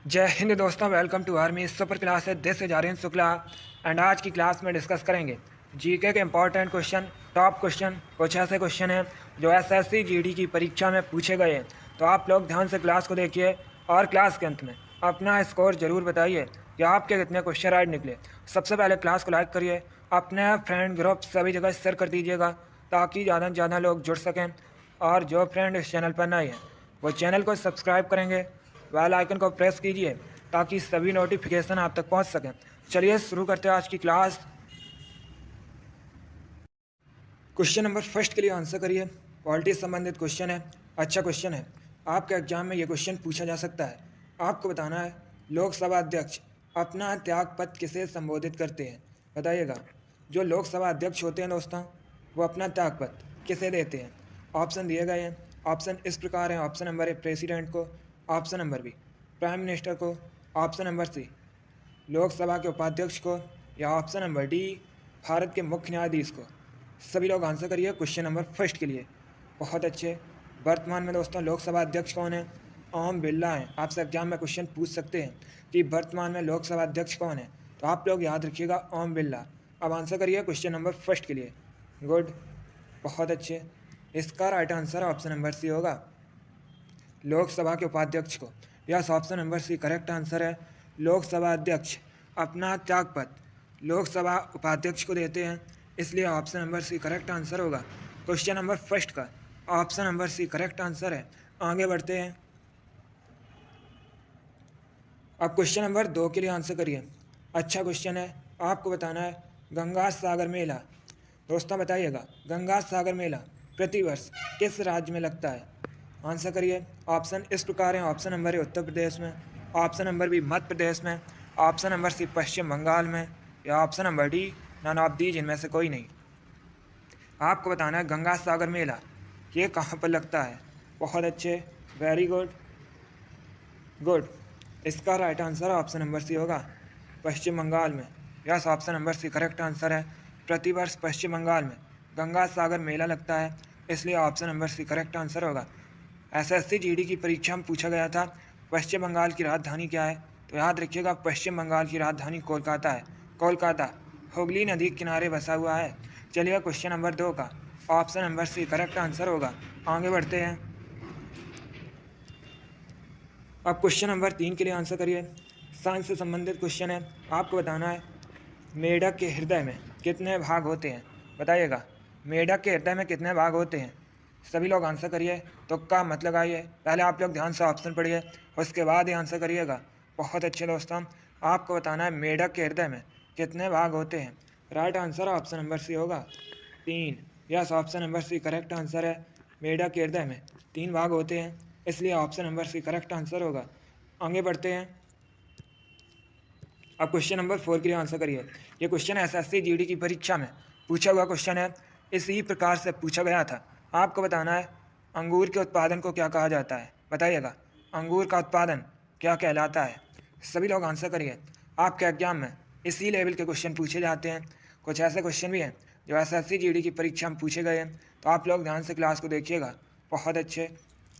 जय हिंद दोस्तों, welcome to army super class है। This is Aryan Shukla and आज की क्लास में डिस्कस करेंगे जीके के इंपॉर्टेंट क्वेश्चन, टॉप क्वेश्चन। कुछ ऐसे क्वेश्चन हैं जो एसएससी जीडी की परीक्षा में पूछे गए हैं, तो आप लोग ध्यान से क्लास को देखिए और क्लास के अंत में अपना स्कोर जरूर बताइए कि आपके कितने क्वेश्चन राइट निकले। सबसे पहले क्लास को लाइक करिए, अपने फ्रेंड ग्रुप सभी जगह शेयर कर दीजिएगा ताकि ज़्यादा से ज़्यादा लोग जुड़ सकें। और जो फ्रेंड इस चैनल पर नए हैं वो चैनल को सब्सक्राइब करेंगे, बेल आइकन को प्रेस कीजिए ताकि सभी नोटिफिकेशन आप तक पहुंच सकें। चलिए शुरू करते हैं आज की क्लास। क्वेश्चन नंबर फर्स्ट के लिए आंसर करिए। पॉलिटी से संबंधित क्वेश्चन है, अच्छा क्वेश्चन है। आपके एग्जाम में ये क्वेश्चन पूछा जा सकता है। आपको बताना है लोकसभा अध्यक्ष अपना त्याग पत्र किसे संबोधित करते हैं, बताइएगा। जो लोकसभा अध्यक्ष होते हैं दोस्तों, वो अपना त्याग पत्र किसे देते हैं। ऑप्शन दिए गए हैं। ऑप्शन इस प्रकार हैं। ऑप्शन नंबर ए प्रेसिडेंट को, option number B prime minister को, ऑप्शन नंबर सी लोकसभा के उपाध्यक्ष को, या ऑप्शन नंबर डी भारत के मुख्य न्यायाधीश को। सभी लोग आंसर करिए क्वेश्चन नंबर फर्स्ट के लिए। बहुत अच्छे। वर्तमान में दोस्तों लोकसभा अध्यक्ष कौन है? ओम बिरला हैं। आपसे एग्जाम में क्वेश्चन पूछ सकते हैं कि वर्तमान में लोकसभा अध्यक्ष कौन है, तो आप लोग याद रखिएगा ओम बिरला। अब आंसर करिए क्वेश्चन नंबर फर्स्ट के लिए। गुड, बहुत अच्छे। इसका right answer option number C होगा, लोकसभा के उपाध्यक्ष को। Yes, option number C correct answer है। लोकसभा अध्यक्ष अपना त्यागपत्र लोकसभा उपाध्यक्ष को देते हैं, इसलिए option number C correct answer होगा। क्वेश्चन नंबर फर्स्ट का option number C correct answer है। आगे बढ़ते हैं। अब क्वेश्चन नंबर 2 के लिए आंसर करिए। अच्छा क्वेश्चन है। आपको बताना है गंगा सागर मेला। दोस्तों बताइएगा, गंगा सागर मेला प्रतिवर्ष किस राज्य में लगता है? आंसर करिए। ऑप्शन इस प्रकार हैं। ऑप्शन नंबर ए उत्तर प्रदेश में, option number B Madhya Pradesh में, option number C Paschim Bengal में, या option number D none of these, इनमें से कोई नहीं। आपको बताना है गंगा सागर मेला ये कहाँ पर लगता है। बहुत अच्छे, वेरी गुड गुड। इसका right answer option number C होगा, पश्चिम बंगाल में। Yes, option number C correct answer है। प्रतिवर्ष पश्चिम बंगाल में गंगा सागर मेला लगता है, इसलिए option number C correct answer होगा। एसएससी जीडी की परीक्षा में पूछा गया था पश्चिम बंगाल की राजधानी क्या है, तो याद रखिएगा पश्चिम बंगाल की राजधानी कोलकाता है। कोलकाता हुगली नदी के किनारे बसा हुआ है। चलिए क्वेश्चन नंबर 2 का option number C correct answer होगा। आगे बढ़ते हैं। अब क्वेश्चन नंबर 3 के लिए आंसर करिए। साइंस से संबंधित क्वेश्चन है। आपको बताना है मेढक के हृदय में कितने भाग होते हैं, बताइएगा। मेढक के हृदय में कितने भाग होते हैं? सभी लोग आंसर करिए, तुक्का मत लगाइए। पहले आप लोग ध्यान से ऑप्शन पढ़िए, उसके बाद ही आंसर करिएगा। बहुत अच्छे दोस्तों, आपको बताना है मेढक के हृदय में कितने भाग होते हैं। Right answer option number C होगा, 3। Yes, option number C correct answer है। मेढक के हृदय में 3 भाग होते हैं, इसलिए option number C correct answer होगा। आगे बढ़ते हैं। अब क्वेश्चन नंबर 4 के लिए आंसर करिए। ये क्वेश्चन एसएससी जीडी की परीक्षा में पूछा हुआ क्वेश्चन है। इसी प्रकार से पूछा गया था। आपको बताना है अंगूर के उत्पादन को क्या कहा जाता है, बताइएगा। अंगूर का उत्पादन क्या कहलाता है? सभी लोग आंसर करिए। आपके एग्जाम में इसी लेवल के क्वेश्चन पूछे जाते हैं। कुछ ऐसे क्वेश्चन भी हैं जो एसएससी जीडी की परीक्षा में पूछे गए हैं, तो आप लोग ध्यान से क्लास को देखिएगा। बहुत अच्छे।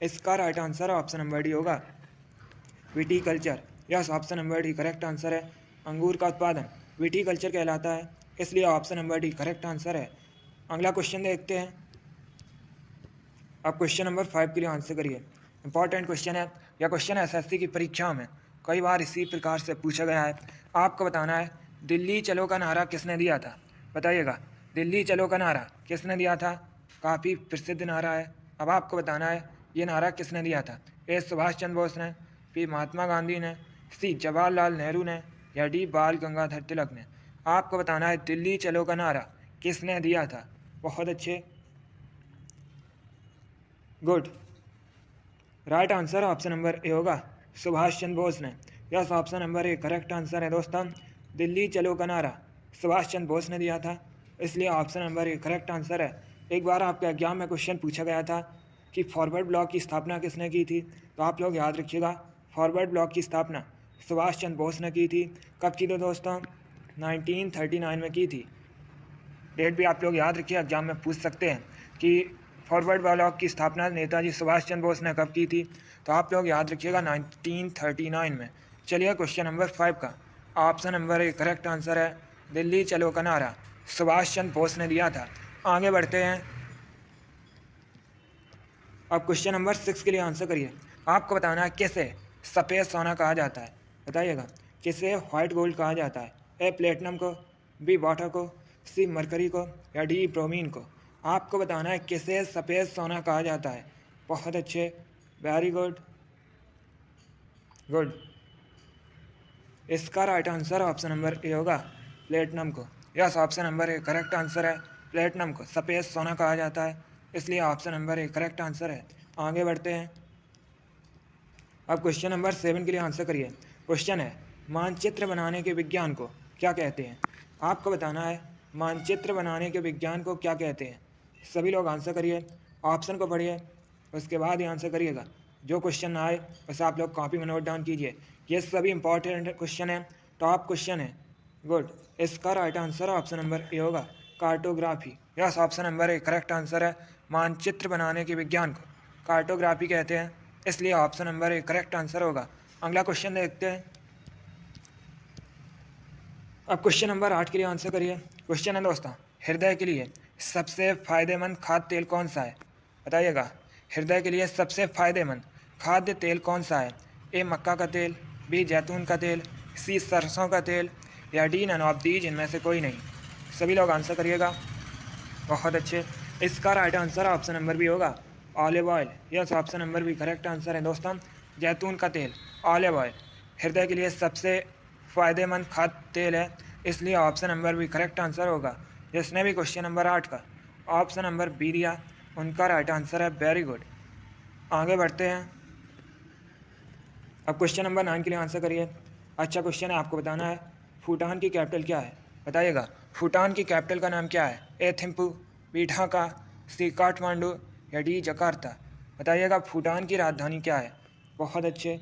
इसका right answer option number D होगा, viticulture. Yes, option number D correct answer है। अंगूर का उत्पादन विटीकल्चर कहलाता है, इसलिए option number D correct answer है। अगला क्वेश्चन देखते हैं। अब क्वेश्चन नंबर 5 के लिए आंसर करिए। इंपॉर्टेंट क्वेश्चन है। यह क्वेश्चन एसएससी की परीक्षा में कई बार इसी प्रकार से पूछा गया है। आपको बताना है दिल्ली चलो का नारा किसने दिया था, बताइएगा। दिल्ली चलो का नारा किसने दिया था? काफ़ी प्रसिद्ध नारा है। अब आपको बताना है ये नारा किसने दिया था। ए सुभाष चंद्र बोस ने, बी महात्मा गांधी ने, सी जवाहरलाल नेहरू ने, या डी बाल गंगाधर तिलक ने। आपको बताना है दिल्ली चलो का नारा किसने दिया था। बहुत अच्छे, good. Right answer option number A होगा, सुभाष चंद्र बोस ने। Yes, option number A correct answer है दोस्तों। दिल्ली चलो का नारा सुभाष चंद्र बोस ने दिया था, इसलिए option number A correct answer है। एक बार आपके एग्जाम में क्वेश्चन पूछा गया था कि फॉरवर्ड ब्लॉक की स्थापना किसने की थी, तो आप लोग याद रखिएगा फॉरवर्ड ब्लॉक की स्थापना सुभाष चंद्र बोस ने की थी। कब की थी दोस्तों? 1939 में की थी। डेट भी आप लोग याद रखिए, एग्जाम में पूछ सकते हैं कि फॉरवर्ड ब्लॉक की स्थापना नेताजी सुभाष चंद्र बोस ने कब की थी, तो आप लोग याद रखिएगा 1939 में। चलिए क्वेश्चन नंबर 5 का option number A correct answer है दिल्ली चलो का नारा सुभाष चंद्र बोस ने दिया था। आगे बढ़ते हैं। अब क्वेश्चन नंबर 6 के लिए आंसर करिए। आपको बताना है किसे सफ़ेद सोना कहा जाता है, बताइएगा। किसे वाइट गोल्ड कहा जाता है? ए प्लेटिनम को, बी वाटर को, सी मरकरी को या डी ब्रोमीन को। आपको बताना है किसे सफ़ेद सोना कहा जाता है। बहुत अच्छे, वेरी गुड गुड। इसका right answer option number A होगा प्लेटिनम को। Yes, option number A correct answer है। प्लेटिनम को सफ़ेद सोना कहा जाता है, इसलिए option number A correct answer है। आगे बढ़ते हैं। अब क्वेश्चन नंबर 7 के लिए आंसर करिए। क्वेश्चन है मानचित्र बनाने के विज्ञान को क्या कहते हैं? आपको बताना है मानचित्र बनाने के विज्ञान को क्या कहते हैं। सभी लोग आंसर करिए, ऑप्शन को पढ़िए, उसके बाद ही आंसर करिएगा। जो क्वेश्चन ना आए बस आप लोग कॉपी में नोट डाउन कीजिए। ये सभी इंपॉर्टेंट क्वेश्चन है, टॉप क्वेश्चन है। गुड। इसका right answer option number A होगा cartography. Yes, option number A correct answer है। मानचित्र बनाने के विज्ञान को कार्टोग्राफी कहते हैं, इसलिए option number A correct answer होगा। अगला क्वेश्चन देखते हैं। अब क्वेश्चन नंबर 8 के लिए आंसर करिए। क्वेश्चन है दोस्तों, हृदय के लिए सबसे फायदेमंद खाद्य तेल कौन सा है? बताइएगा, हृदय के लिए सबसे फायदेमंद खाद्य तेल कौन सा है? ए मक्का का तेल, बी जैतून का तेल, सी सरसों का तेल या डी नन ऑफ दीज इनमें से कोई नहीं। सभी लोग आंसर करिएगा। बहुत अच्छे। इसका right answer option number B होगा olive oil. Yes, option number B correct answer है दोस्तों, जैतून का तेल, ऑलिव ऑयल हृदय के लिए सबसे फ़ायदेमंद खाद्य तेल है, इसलिए option number B correct answer होगा। जिसने भी क्वेश्चन नंबर 8 का ऑप्शन नंबर बी दिया उनका राइट आंसर है। Very good. आगे बढ़ते हैं। अब क्वेश्चन नंबर 9 के लिए आंसर करिए। अच्छा क्वेश्चन है, आपको बताना है भूटान की कैपिटल क्या है? बताइएगा, भूटान की कैपिटल का नाम क्या है? ए थिम्पू, बी ढाका, सी काठमांडू या डी जकार्ता। बताइएगा, भूटान की राजधानी क्या है? बहुत अच्छे,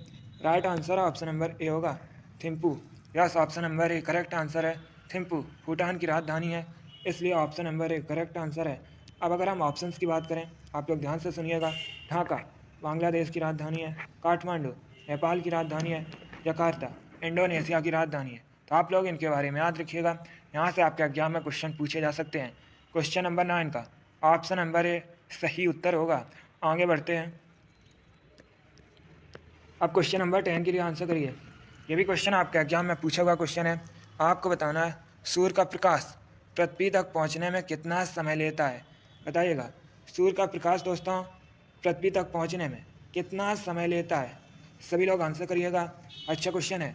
right answer option number A होगा Thimphu. Yes, option number A correct answer है। थिम्पू भूटान की राजधानी है, इसलिए option number A correct answer है। अब अगर हम ऑप्शंस की बात करें, आप लोग ध्यान से सुनिएगा। ढाका बांग्लादेश की राजधानी है, काठमांडू नेपाल की राजधानी है, जकार्ता इंडोनेशिया की राजधानी है। तो आप लोग इनके बारे में याद रखिएगा, यहाँ से आपके एग्जाम में क्वेश्चन पूछे जा सकते हैं। क्वेश्चन नंबर 9 का ऑप्शन नंबर ए सही उत्तर होगा। आगे बढ़ते हैं। अब क्वेश्चन नंबर 10 के लिए आंसर करिए। ये भी क्वेश्चन आपके एग्जाम में पूछा हुआ क्वेश्चन है। आपको बताना है सूर्य का प्रकाश पृथ्वी तक पहुंचने में कितना समय लेता है? बताइएगा, सूर्य का प्रकाश दोस्तों पृथ्वी तक पहुंचने में कितना समय लेता है? सभी लोग आंसर करिएगा। अच्छा क्वेश्चन है,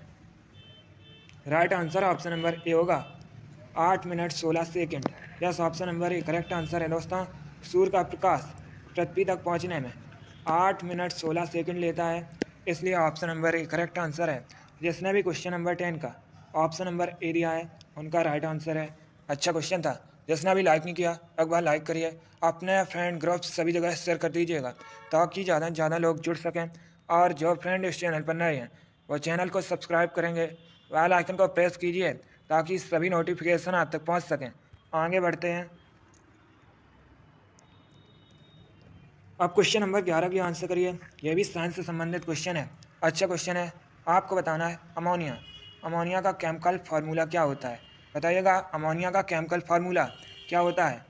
right answer option number A होगा 8 minute 16 second. Yes, option number A correct answer है दोस्तों। सूर्य का प्रकाश पृथ्वी तक पहुंचने में 8 मिनट 16 सेकेंड लेता है, इसलिए option number A correct answer है। जिसने भी क्वेश्चन नंबर 10 का ऑप्शन नंबर ए दिया है उनका राइट आंसर है। अच्छा क्वेश्चन था। जिसने अभी लाइक नहीं किया एक बार लाइक करिए, अपने फ्रेंड ग्रुप सभी जगह शेयर कर दीजिएगा ताकि ज़्यादा से ज़्यादा लोग जुड़ सकें। और जो फ्रेंड इस चैनल पर नए हैं वो चैनल को सब्सक्राइब करेंगे, बेल आइकन को प्रेस कीजिए ताकि सभी नोटिफिकेशन आप तक पहुंच सकें। आगे बढ़ते हैं। अब क्वेश्चन नंबर 11 की आंसर करिए। यह भी साइंस से संबंधित क्वेश्चन है। अच्छा क्वेश्चन है, आपको बताना है अमोनिया, अमोनिया का केमिकल फार्मूला क्या होता है? बताइएगा, अमोनिया का केमिकल फार्मूला क्या होता है?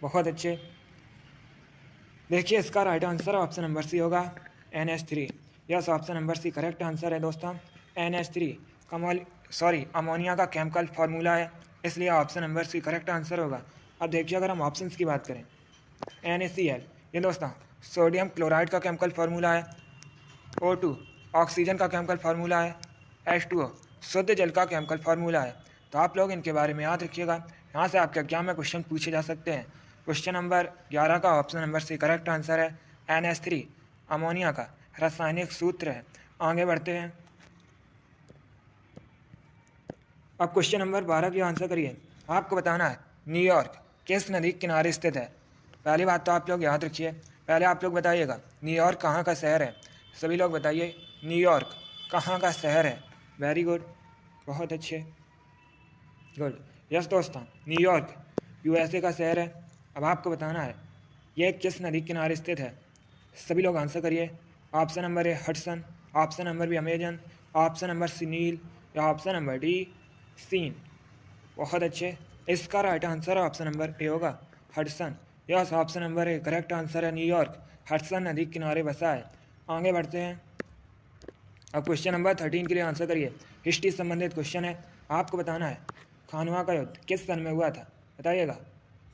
बहुत अच्छे। देखिए, इसका right answer option number C होगा NH3। Yes, option number C correct answer है दोस्तों। NH3 अमोनिया का केमिकल फार्मूला है, इसलिए option number C correct answer होगा। अब देखिए, अगर हम ऑप्शंस की बात करें, NaCl ये दोस्तों सोडियम क्लोराइड का केमिकल फार्मूला है। O2 ऑक्सीजन का केमिकल फार्मूला है। H2O शुद्ध जल का केमिकल फार्मूला है। तो आप लोग इनके बारे में याद रखिएगा, यहाँ से आपके एग्जाम में क्वेश्चन पूछे जा सकते हैं। क्वेश्चन नंबर 11 का option number C correct answer है। NH3 अमोनिया का रासायनिक सूत्र है। आगे बढ़ते हैं। अब क्वेश्चन नंबर 12 की आंसर करिए। आपको बताना है न्यूयॉर्क किस नदी के किनारे स्थित है? पहली बात तो आप लोग याद रखिए, पहले आप लोग बताइएगा न्यूयॉर्क कहाँ का शहर है। सभी लोग बताइए, न्यूयॉर्क कहाँ का शहर है? वेरी गुड, बहुत अच्छे, गुड। यस दोस्तों, न्यूयॉर्क USA का शहर है। अब आपको बताना है ये किस नदी के किनारे स्थित है। सभी लोग आंसर करिए। Option number A Hudson, option number B Amazon option number C Nile या ऑप्शन नंबर डी सीन। बहुत अच्छे। इसका right answer option number A होगा Hudson. Yes, option number A correct answer है। न्यूयॉर्क हडसन नदी के किनारे बसा है। आगे बढ़ते हैं। अब क्वेश्चन नंबर 13 के लिए आंसर करिए। हिस्ट्री संबंधित क्वेश्चन है। आपको बताना है खानवा का युद्ध किस सन में हुआ था, बताइएगा।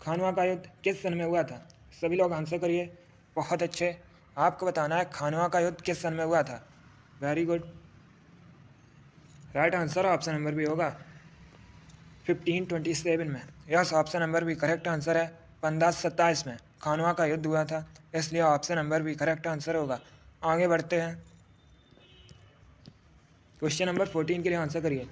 खानवा का युद्ध किस सन में हुआ था? सभी लोग आंसर करिए। बहुत अच्छे। आपको बताना है खानवा का युद्ध किस सन में हुआ था। Very good. Right answer option number B होगा 1527 में। Yes, option number B correct answer है। 1527 में खानवा का युद्ध हुआ था, इसलिए option number B correct answer होगा। आगे बढ़ते हैं। क्वेश्चन नंबर 14 के लिए आंसर करिए।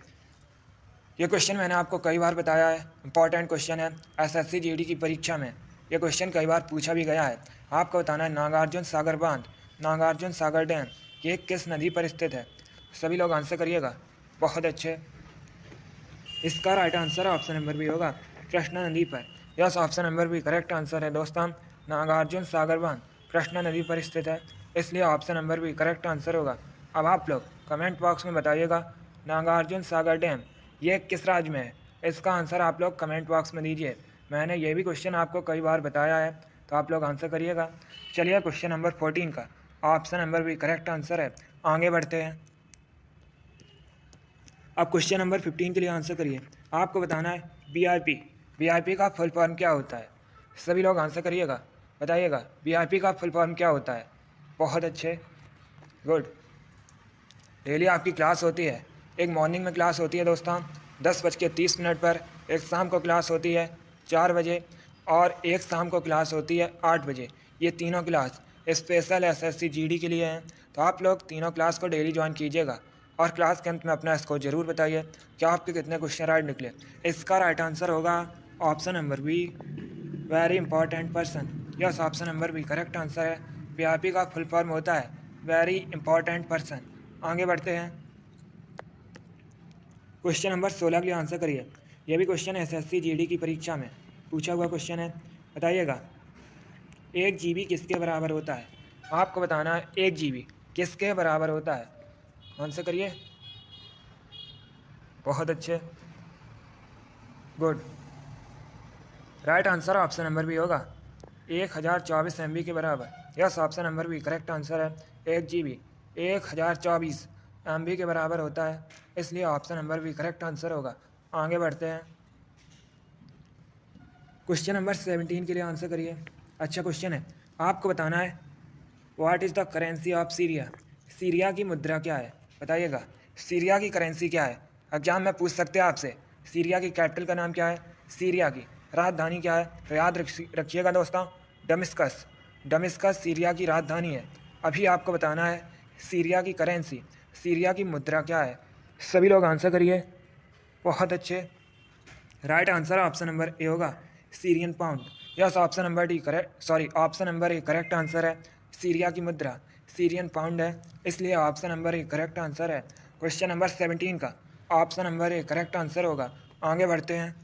ये क्वेश्चन मैंने आपको कई बार बताया है, इंपॉर्टेंट क्वेश्चन है एसएससी जीडी की परीक्षा में। ये क्वेश्चन कई बार पूछा भी गया है। आपको बताना है नागार्जुन सागर बांध, नागार्जुन सागर डैम, ये किस नदी पर स्थित है? सभी लोग आंसर करिएगा। बहुत अच्छे। इसका right answer option number B होगा कृष्णा नदी पर। Yes, option number B correct answer है दोस्तों। नागार्जुन सागर बांध कृष्णा नदी पर स्थित है, इसलिए option number B correct answer होगा। अब आप लोग कमेंट बॉक्स में बताइएगा नागार्जुन सागर डैम ये किस राज्य में है? इसका आंसर आप लोग कमेंट बॉक्स में दीजिए। मैंने ये भी क्वेश्चन आपको कई बार बताया है, तो आप लोग आंसर करिएगा। चलिए क्वेश्चन नंबर 14 का option number B correct answer है। आगे बढ़ते हैं। अब क्वेश्चन नंबर 15 के लिए आंसर करिए। आपको बताना है वीआईपी, वीआईपी का फुल फॉर्म क्या होता है? सभी लोग आंसर करिएगा, बताइएगा वीआईपी का फुल फॉर्म क्या होता है। बहुत अच्छे, गुड। डेली आपकी क्लास होती है। एक मॉर्निंग में क्लास होती है दोस्तों 10:30 पर, एक शाम को क्लास होती है 4 बजे, और एक शाम को क्लास होती है 8 बजे। ये तीनों क्लास स्पेशल एसएससी जीडी के लिए हैं, तो आप लोग तीनों क्लास को डेली ज्वाइन कीजिएगा और क्लास के अंत में अपना स्कोर जरूर बताइए कि आपके कितने क्वेश्चन राइट निकले। इसका राइट आंसर होगा option number B very important person. Yes, option number B correct answer है। वीआईपी का फुल फॉर्म होता है वेरी इंपॉर्टेंट पर्सन। आगे बढ़ते हैं। क्वेश्चन नंबर 16 के लिए आंसर करिए। यह भी क्वेश्चन एसएससी जीडी की परीक्षा में पूछा हुआ क्वेश्चन है। बताइएगा 1 जीबी किसके बराबर होता है? आपको बताना है 1 जीबी किसके बराबर होता है। आंसर करिए। बहुत अच्छे, good. Right answer option number B होगा 1024 MB के बराबर। Yes, option number B correct answer है। 1 GB 1024 MB के बराबर होता है, इसलिए option number B correct answer होगा। आगे बढ़ते हैं। क्वेश्चन नंबर 17 के लिए आंसर करिए। अच्छा क्वेश्चन है। आपको बताना है what is the currency of Syria, Syria की मुद्रा क्या है? बताइएगा सीरिया की करेंसी क्या है। एग्जाम में पूछ सकते हैं आपसे सीरिया की कैपिटल का नाम क्या है, सीरिया की राजधानी क्या है। तो याद रखिएगा दोस्तों डमिस्कस, डमिस्कस सीरिया की राजधानी है। अभी आपको बताना है सीरिया की करेंसी, सीरिया की मुद्रा क्या है। सभी लोग आंसर करिए। बहुत अच्छे। Right answer option number A होगा Syrian pound. Yes, option number D correct, sorry option number A correct answer है। सीरिया की मुद्रा सीरियन पाउंड है, इसलिए option number A correct answer है। क्वेश्चन नंबर 17 का option number A correct answer होगा। आगे बढ़ते हैं।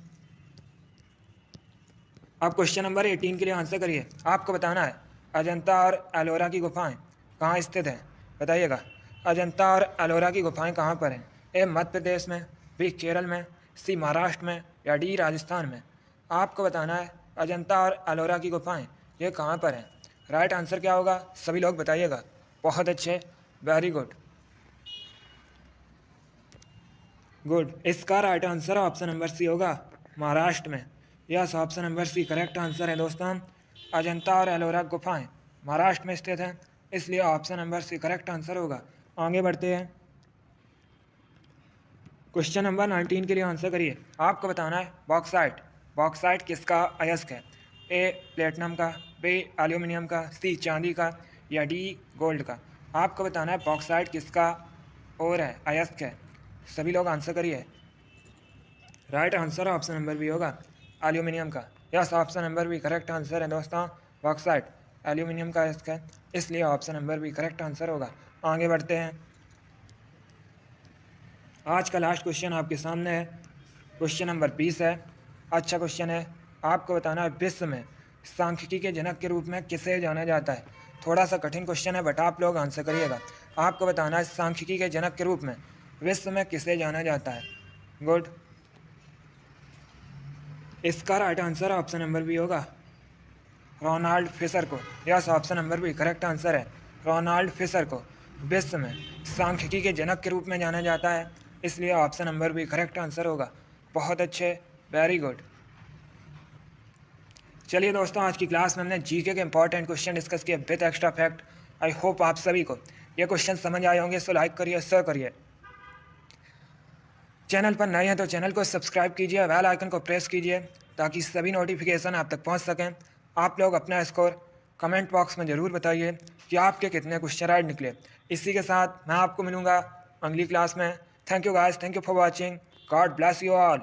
अब क्वेश्चन नंबर 18 के लिए आंसर करिए। आपको बताना है अजंता और एलोरा की गुफाएं कहाँ स्थित हैं। बताइएगा अजंता और एलोरा की गुफाएं कहाँ पर हैं? ए मध्य प्रदेश में, बी केरल में, सी महाराष्ट्र में, या डी राजस्थान में। आपको बताना है अजंता और एलोरा की गुफाएं ये कहाँ पर हैं। राइट आंसर क्या होगा सभी लोग बताइएगा। बहुत अच्छे, वेरी गुड, गुड। इसका right answer option number C होगा महाराष्ट्र में। Yes, option number C correct answer है दोस्तों। अजंता और एलोरा गुफाएं महाराष्ट्र में स्थित हैं, इसलिए option number C correct answer होगा। आगे बढ़ते हैं। क्वेश्चन नंबर 19 के लिए आंसर करिए। आपको बताना है बॉक्साइट, बॉक्साइट किसका अयस्क है? ए प्लेटिनम का, बी एल्यूमिनियम का, सी चांदी का, या डी गोल्ड का। आपको बताना है बॉक्साइट किसका और है अयस्क है। सभी लोग आंसर करिए। Right answer option number B होगा एल्यूमिनियम का। Yes, option number B correct answer है दोस्तों। बॉक्साइट एल्यूमिनियम का अयस्क है, इसलिए option number B correct answer होगा। आगे बढ़ते हैं। आज का लास्ट क्वेश्चन आपके सामने है। क्वेश्चन नंबर 20 है। अच्छा क्वेश्चन है। आपको बताना है विश्व में सांख्यिकी के जनक के रूप में किसे जाना जाता है। थोड़ा सा कठिन क्वेश्चन है, बट आप लोग आंसर करिएगा। आपको बताना है सांख्यिकी के जनक के रूप में विश्व में किसे जाना जाता है। गुड। इसका right answer option number B होगा, रोनाल्ड फिशर को। Yes, option number B correct answer है। रोनाल्ड फिशर को विश्व में सांख्यिकी के जनक के रूप में जाना जाता है, इसलिए option number B correct answer होगा। बहुत अच्छे, वेरी गुड। चलिए दोस्तों, आज की क्लास में हमने जीके के इंपॉर्टेंट क्वेश्चन डिस्कस किए with extra fact. I hope आप सभी को ये क्वेश्चन समझ आए होंगे, सो लाइक करिए, शेयर करिए। चैनल पर नए हैं तो चैनल को सब्सक्राइब कीजिए, बेल आइकन को प्रेस कीजिए ताकि सभी नोटिफिकेशन आप तक पहुंच सकें। आप लोग अपना स्कोर कमेंट बॉक्स में ज़रूर बताइए कि आपके कितने क्वेश्चन राइट निकले। इसी के साथ मैं आपको मिलूँगा अगली क्लास में। Thank you guys, thank you for watching. God bless you all.